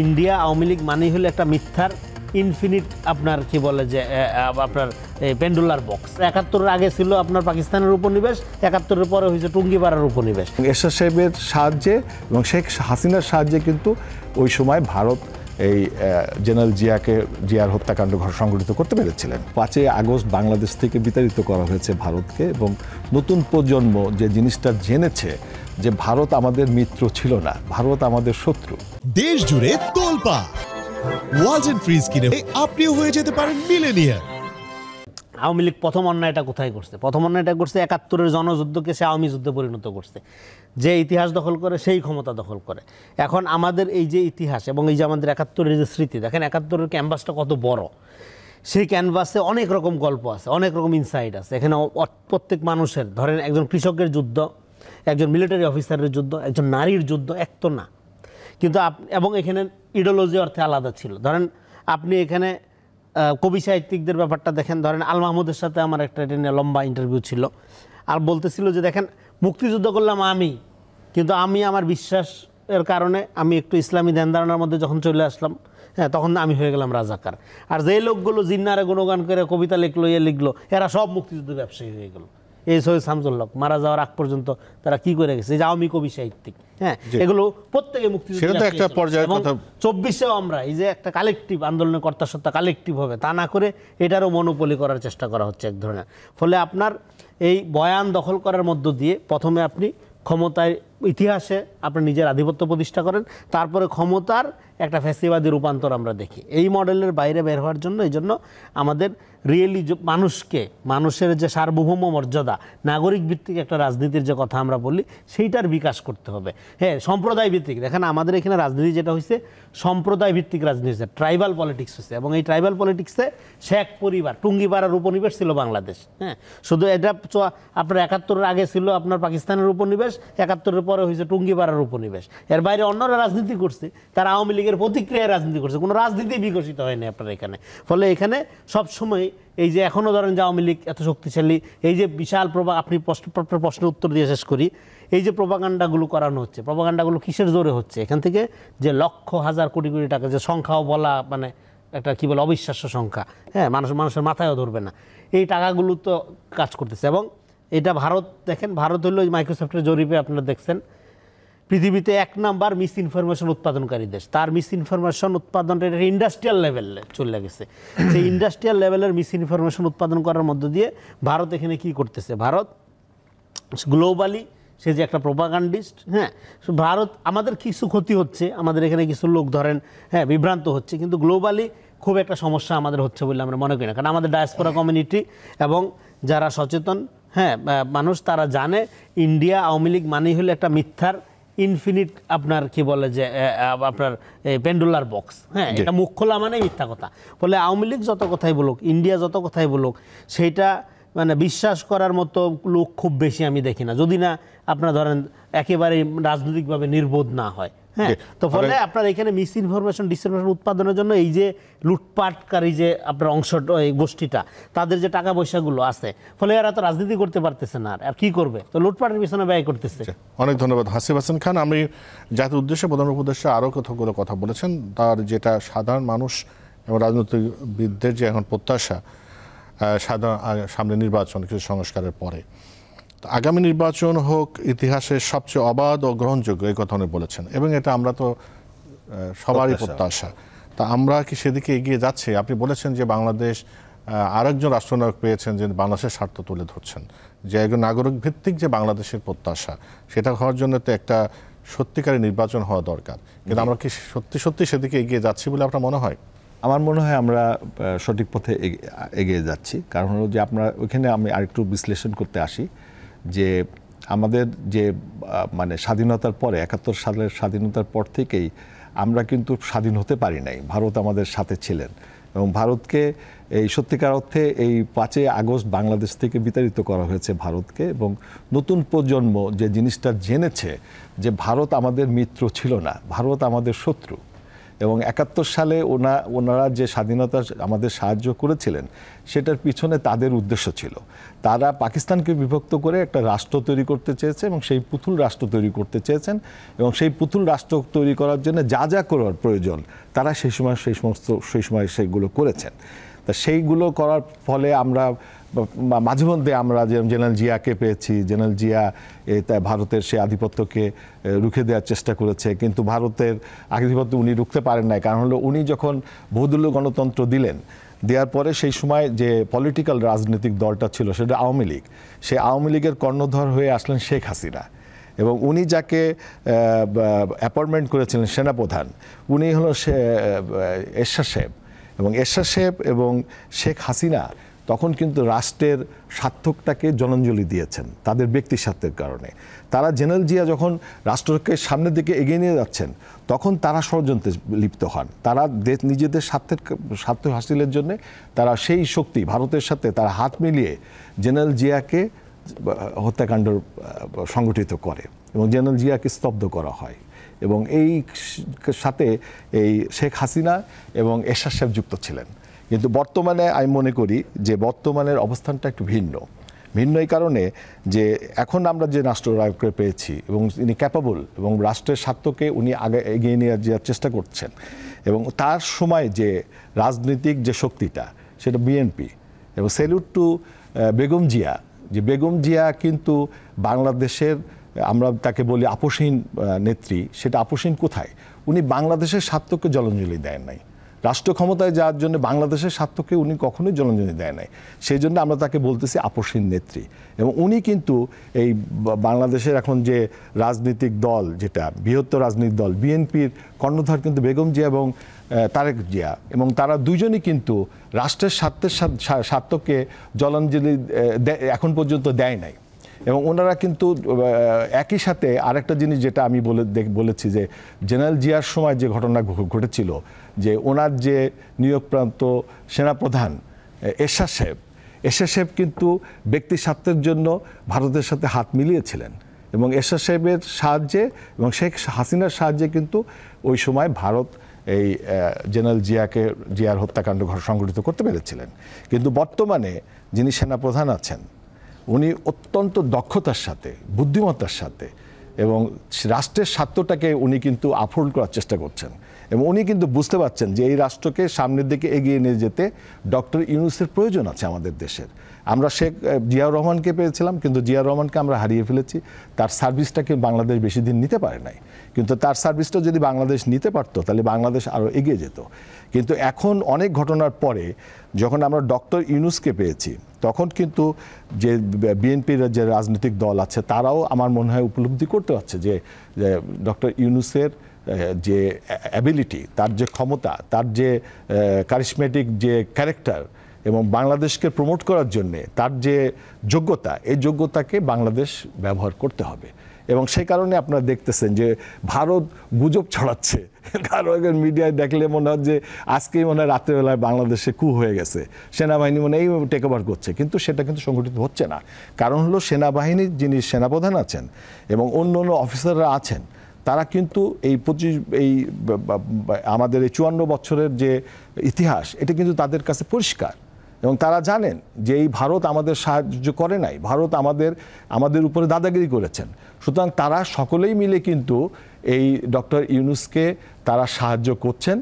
India Awami League মানেই হলো একটা মিথ্যার ইনফিনিট আপনার কি বলে যে আপনার পেন্ডুলার বক্স। ৭১-এর আগে ছিল আপনার পাকিস্তানের উপনিবেশ, ৭১-এর পরে হয়েছে টুঙ্গিপাড়ার উপনিবেশ। এরশাদ সাহেবের সাহায্যে এবং শেখ হাসিনার সাহায্যে কিন্তু ওই সময় ভারত এই জেনারেল জিয়ার হত্যাকাণ্ড সংঘটিত করতে পেরেছিলেন। ৫ই আগস্ট বাংলাদেশ থেকে বিতাড়িত করা হয়েছে ভারতকে, এবং নতুন প্রজন্ম যে জিনিসটা জেনেছে যে ভারত আমাদের মিত্র ছিল না, ভারত আমাদের শত্রু। দেশ জুড়ে তোলপা ওয়ালটন ফ্রিজ কিনে আপনিও হয়ে যেতে পারেন মিলেনিয়ার। আওয়ামী লীগ প্রথম অন্যায়টা কোথায় করছে? প্রথম অন্যায়টা করছে ৭১-এর জনযুদ্ধকে সে আওয়ামী যুদ্ধে পরিণত করছে। যে ইতিহাস দখল করে সেই ক্ষমতা দখল করে। এখন আমাদের এই যে ইতিহাস এবং এই যে আমাদের ৭১-এর যে স্মৃতি, দেখেন ৭১-এর ক্যানভাসটা কত বড়। সেই ক্যানভাসে অনেক রকম গল্প আছে, অনেক রকম ইনসাইড আছে। এখানে প্রত্যেক মানুষের, ধরেন একজন কৃষকের যুদ্ধ, একজন মিলিটারি অফিসারের যুদ্ধ, একজন নারীর যুদ্ধ, এক তো না কিন্তু এবং এখানে ইডিওলজি অর্থে আলাদা ছিল। ধরেন আপনি এখানে কবি সাহিত্যিকদের ব্যাপারটা দেখেন, ধরেন আল মাহমুদের সাথে আমার একটা এটা নিয়ে লম্বা ইন্টারভিউ ছিল। আর বলতেছিল যে দেখেন মুক্তিযুদ্ধ করলাম আমি, কিন্তু আমি আমার বিশ্বাসের কারণে আমি একটু ইসলামী ধ্যান ধারণার মধ্যে যখন চলে আসলাম, হ্যাঁ, তখন আমি হয়ে গেলাম রাজাকার। আর যে লোকগুলো জিন্নারে গুণগান করে কবিতা লিখলো, লিখলো, এরা সব মুক্তিযুদ্ধ ব্যবসায়ী হয়ে গেল। এই সৈয়দ শামসুল হক মারা যাওয়ার আগ পর্যন্ত তারা কি করে গেছে, যে আওয়ামী কবি সাহিত্যিক, হ্যাঁ, এগুলো প্রত্যেকে মুক্তিযুদ্ধ। ২৪-এও আমরা এই যে একটা কালেকটিভ আন্দোলনের কর্তা সত্তা কালেকটিভ হবে, তা না করে এটারও মনোপলি করার চেষ্টা করা হচ্ছে এক ধরনের। ফলে আপনার এই বয়ান দখল করার মধ্য দিয়ে প্রথমে আপনি ক্ষমতায় ইতিহাসে আপনার নিজের আধিপত্য প্রতিষ্ঠা করেন, তারপরে ক্ষমতার একটা ফ্যাসিবাদী রূপান্তর আমরা দেখি। এই মডেলের বাইরে বের হওয়ার জন্য এই জন্য আমাদের রিয়েলি মানুষের যে সার্বভৌম মর্যাদা, নাগরিক ভিত্তিক একটা রাজনীতির যে কথা আমরা বলি, সেইটার বিকাশ করতে হবে। হ্যাঁ, সম্প্রদায় ভিত্তিক, দেখেন আমাদের এখানে রাজনীতি যেটা হয়েছে সম্প্রদায় ভিত্তিক রাজনীতি হয়েছে, ট্রাইবাল পলিটিক্স হয়েছে। এবং এই ট্রাইবাল পলিটিক্সে শেখ পরিবার, টুঙ্গিপাড়ার উপনিবেশ ছিল বাংলাদেশ। হ্যাঁ, শুধু এটা আপনার ৭১-এর আগে ছিল আপনার পাকিস্তানের উপনিবেশ, ৭১-এর পরে হয়েছে টুঙ্গিপাড়ার উপনিবেশ। এর বাইরে অন্যরা রাজনীতি করছে, তারা আওয়ামী লীগের প্রতিক্রিয়ায় রাজনীতি করছে, কোনো রাজনীতি বিকশিত হয়নি আপনার এখানে। ফলে এখানে সবসময় এই যে এখনও ধরেন যে আওয়ামী লীগ এত শক্তিশালী, এই যে বিশাল আপনি প্রশ্নের উত্তর দিয়ে শেষ করি, এই যে প্রপাগান্ডাগুলো করানো হচ্ছে, প্রপাগান্ডাগুলো কিসের জোরে হচ্ছে? এখান থেকে যে লক্ষ হাজার কোটি কোটি টাকা, যে সংখ্যাও বলা মানে একটা কী বলে অবিশ্বাস্য সংখ্যা, হ্যাঁ, মানুষের মাথায়ও ধরবে না, এই টাকাগুলো তো কাজ করতেছে। এবং এটা ভারত, দেখেন ভারত হলো মাইক্রোসফটের জরিপে আপনারা দেখছেন পৃথিবীতে ১ নাম্বার মিস ইনফরমেশন উৎপাদনকারী দেশ। তার মিস ইনফরমেশন উৎপাদনটা এটা ইন্ডাস্ট্রিয়াল লেভেলে চলে গেছে। সেই ইন্ডাস্ট্রিয়াল লেভেলের মিস ইনফরমেশন উৎপাদন করার মধ্য দিয়ে ভারত এখানে কি করতেছে? ভারত গ্লোবালি সে যে একটা প্রোপাগান্ডিস্ট, হ্যাঁ, ভারত আমাদের কিছু ক্ষতি হচ্ছে, আমাদের এখানে কিছু লোক ধরেন হ্যাঁ বিভ্রান্ত হচ্ছে, কিন্তু গ্লোবালি খুব একটা সমস্যা আমাদের হচ্ছে বলে আমরা মনে করি না। কারণ আমাদের ডায়াসপোরা কমিউনিটি এবং যারা সচেতন হ্যাঁ মানুষ, তারা জানে ইন্ডিয়া আওয়ামী লীগ মানেই হলো একটা মিথ্যার ইনফিনিট আপনার কি বলে যে আপনার পেন্ডুলার বক্স, হ্যাঁ, এটা মুখ খোলা মানে মিথ্যা কথা। ফলে আওয়ামী লীগ যত কথাই বলুক, ইন্ডিয়া যত কথাই বলুক, সেইটা মানে বিশ্বাস করার মতো লোক খুব বেশি আমি দেখি না, যদি না আপনার ধরেন একেবারে রাজনৈতিকভাবে নির্বোধ না হয়। হ্যাঁ, তো ফলে আপনার এখানে মিস ইনফরমেশন ডিসইনফরমেশন উৎপাদনের জন্য এই যে লুটপাটকারী যে আপনার অংশটা, এই গোষ্ঠীটা, তাদের যে টাকা পয়সাগুলো আছে, ফলে এরা তো রাজনীতি করতে পারতেছে না, আর কি করবে? তো লুটপাটের পিছনে ব্যয় করতেছে। অনেক ধন্যবাদ হাসিব হাসান খান। আমি জাতির উদ্দেশ্যে প্রধান উপদেষ্টা আরও কতগুলো কথা বলেছেন, তার যেটা সাধারণ মানুষ এবং রাজনীতিবিদদের যে এখন প্রত্যাশা, সামনে নির্বাচন কিছু সংস্কারের পরে আগামী নির্বাচন হোক ইতিহাসের সবচেয়ে অবাধ ও গ্রহণযোগ্য, এই কথা উনি বলেছেন, এবং এটা আমরা তো সবারই প্রত্যাশা। তা আমরা কি সেদিকে এগিয়ে যাচ্ছে? আপনি বলেছেন যে বাংলাদেশ আরেকজন রাষ্ট্রনায়ক পেয়েছেন যে বাংলাদেশের স্বার্থ তুলে ধরছেন, যে একজন নাগরিক ভিত্তিক যে বাংলাদেশের প্রত্যাশা, সেটা হওয়ার জন্য তো একটা সত্যিকারের নির্বাচন হওয়া দরকার। কিন্তু আমরা কি সত্যি সত্যি সেদিকে এগিয়ে যাচ্ছি বলে আপনার মনে হয়? আমার মনে হয় আমরা সঠিক পথে এগিয়ে যাচ্ছি। কারণ হলো যে আমরা ওইখানে আমি আরেকটু বিশ্লেষণ করতে আসি যে আমাদের যে মানে স্বাধীনতার পরে ৭১ সালের স্বাধীনতার পর থেকেই আমরা কিন্তু স্বাধীন হতে পারি নাই, ভারত আমাদের সাথে ছিলেন। এবং ভারতকে এই সত্যিকার অর্থে এই ৫ই আগস্ট বাংলাদেশ থেকে বিতাড়িত করা হয়েছে ভারতকে, এবং নতুন প্রজন্ম যে জিনিসটা জেনেছে যে ভারত আমাদের মিত্র ছিল না, ভারত আমাদের শত্রু। এবং 71 সালে ওনারা যে স্বাধীনতা আমাদের সাহায্য করেছিলেন সেটার পিছনে তাদের উদ্দেশ্য ছিল। তারা পাকিস্তানকে বিভক্ত করে একটা রাষ্ট্র তৈরি করতে চেয়েছে এবং সেই পুতুল রাষ্ট্র তৈরি করতে চেয়েছেন এবং সেই পুতুল রাষ্ট্র তৈরি করার জন্য যা যা করার প্রয়োজন তারা সেই সময় সেগুলো করেছেন। তা সেইগুলো করার ফলে আমরা মাঝে মধ্যে আমরা জেনারেল জিয়াকে পেয়েছি। জেনারেল জিয়া ভারতের সে আধিপত্যকে রুখে দেওয়ার চেষ্টা করেছে, কিন্তু ভারতের আধিপত্য উনি রুখতে পারেন নাই। কারণ হলো উনি যখন বহুদলীয় গণতন্ত্র দেওয়ার পরে সেই সময় যে পলিটিক্যাল রাজনৈতিক দলটা ছিল সেটা আওয়ামী লীগ, সেই আওয়ামী লীগের কর্ণধর হয়ে আসলেন শেখ হাসিনা এবং উনি যাকে অ্যাপয়েন্টমেন্ট করেছিলেন সেনাপ্রধান উনি হলো এরশাদ সাহেব। এবং এরশাদ সাহেব এবং শেখ হাসিনা তখন কিন্তু রাষ্ট্রের স্বার্থটাকে জলাঞ্জলি দিয়েছেন তাদের ব্যক্তি স্বার্থের কারণে। তারা জেনারেল জিয়া যখন রাষ্ট্রকে সামনের দিকে এগিয়ে নিয়ে যাচ্ছেন তখন তারা ষড়যন্ত্রে লিপ্ত হন। তারা নিজেদের স্বার্থ হাসিলের জন্য তারা সেই শক্তি ভারতের সাথে তারা হাত মিলিয়ে জেনারেল জিয়াকে হত্যাকাণ্ড সংগঠিত করে এবং জেনারেল জিয়াকে স্তব্ধ করা হয়। এবং এই সাথে এই শেখ হাসিনা এবং এরশাদ সাহেব যুক্ত ছিলেন। কিন্তু বর্তমানে আমি মনে করি যে বর্তমানের অবস্থানটা একটু ভিন্ন এই কারণে যে এখন আমরা যে রাষ্ট্রনায়ককে পেয়েছি এবং তিনি ক্যাপাবল এবং রাষ্ট্রের স্বার্থকে উনি আগে এগিয়ে নিয়ে যাওয়ার চেষ্টা করছেন এবং তার সময় যে রাজনৈতিক যে শক্তিটা সেটা বিএনপি এবং স্যালুট টু বেগম জিয়া। যে বেগম জিয়া কিন্তু বাংলাদেশের আমরা তাকে বলি আপোষহীন নেত্রী। সেটা আপোষহীন কোথায়? উনি বাংলাদেশের স্বার্থকে জলাঞ্জলি দেন নাই। রাষ্ট্র ক্ষমতায় যাওয়ার জন্য বাংলাদেশের স্বার্থকে উনি কখনোই জলাঞ্জলি দেয় নাই। সেই জন্য আমরা তাকে বলতেছি আপোষহীন নেত্রী। এবং উনি কিন্তু এই বাংলাদেশের এখন যে রাজনৈতিক দল, যেটা বৃহত্তর রাজনৈতিক দল বিএনপির কর্ণধার কিন্তু বেগম জিয়া এবং তারেক জিয়া, এবং তারা দুজনই কিন্তু রাষ্ট্রের স্বার্থকে জলাঞ্জলি এখন পর্যন্ত দেয় নাই। এবং ওনারা কিন্তু একই সাথে আরেকটা জিনিস যেটা আমি বলেছি যে জেনারেল জিয়ার সময় যে ঘটনা ঘটেছিল যে ওনার যে নিয়োগপ্রাপ্ত সেনাপ্রধান এরশাদ সাহেব কিন্তু ব্যক্তি স্বার্থের জন্য ভারতের সাথে হাত মিলিয়েছিলেন এবং এরশাদ সাহেবের সাহায্যে এবং শেখ হাসিনার সাহায্যে কিন্তু ওই সময় ভারত এই জেনারেল জিয়ার হত্যাকাণ্ড সংঘটিত করতে পেরেছিলেন। কিন্তু বর্তমানে যিনি সেনাপ্রধান আছেন উনি অত্যন্ত দক্ষতার সাথে বুদ্ধিমত্তার সাথে এবং রাষ্ট্রের স্বার্থটাকে উনি কিন্তু আফোল্ড করার চেষ্টা করছেন এবং উনি কিন্তু বুঝতে পারছেন যে এই রাষ্ট্রকে সামনের দিকে এগিয়ে নিয়ে যেতে ডক্টর ইউনূসের প্রয়োজন আছে আমাদের দেশের। আমরা শেখ জিয়াউর রহমানকে পেয়েছিলাম কিন্তু জিয়াউর রহমানকে আমরা হারিয়ে ফেলেছি। তার সার্ভিসটাকে বাংলাদেশ বেশি দিন নিতে পারে নাই, কিন্তু তার সার্ভিসটা যদি বাংলাদেশ নিতে পারতো তাহলে বাংলাদেশ আরও এগিয়ে যেত। কিন্তু এখন অনেক ঘটনার পরে যখন আমরা ডক্টর ইউনূসকে পেয়েছি তখন কিন্তু যে বিএনপির যে রাজনৈতিক দল আছে তারাও আমার মনে হয় উপলব্ধি করতে পারছে যে ডক্টর ইউনূসের যে অ্যাবিলিটি, তার যে ক্ষমতা, তার যে কারিশমেটিক যে ক্যারেক্টার এবং বাংলাদেশকে প্রমোট করার জন্যে তার যে যোগ্যতা, এই যোগ্যতাকে বাংলাদেশ ব্যবহার করতে হবে। এবং সেই কারণে আপনারা দেখতেছেন যে ভারত গুজব ছড়াচ্ছে। কারো মিডিয়ায় দেখলে মনে হয় যে আজকেই মনে হয় রাত্রেবেলায় বাংলাদেশে কু হয়ে গেছে, সেনাবাহিনী মনে এই টেক ওভার করছে, কিন্তু সেটা কিন্তু সংগঠিত হচ্ছে না। কারণ হলো সেনাবাহিনীর যিনি সেনাপ্রধান আছেন এবং অন্য অন্য অফিসাররা আছেন তারা কিন্তু এই আমাদের এই 54 বছরের যে ইতিহাস এটা কিন্তু তাদের কাছে পরিষ্কার এবং তারা জানেন যে এই ভারত আমাদের সাহায্য করে নাই, ভারত আমাদের উপরে দাদাগিরি করেছেন। সুতরাং তারা সকলেই মিলে কিন্তু এই ডক্টর ইউনূসকে তারা সাহায্য করছেন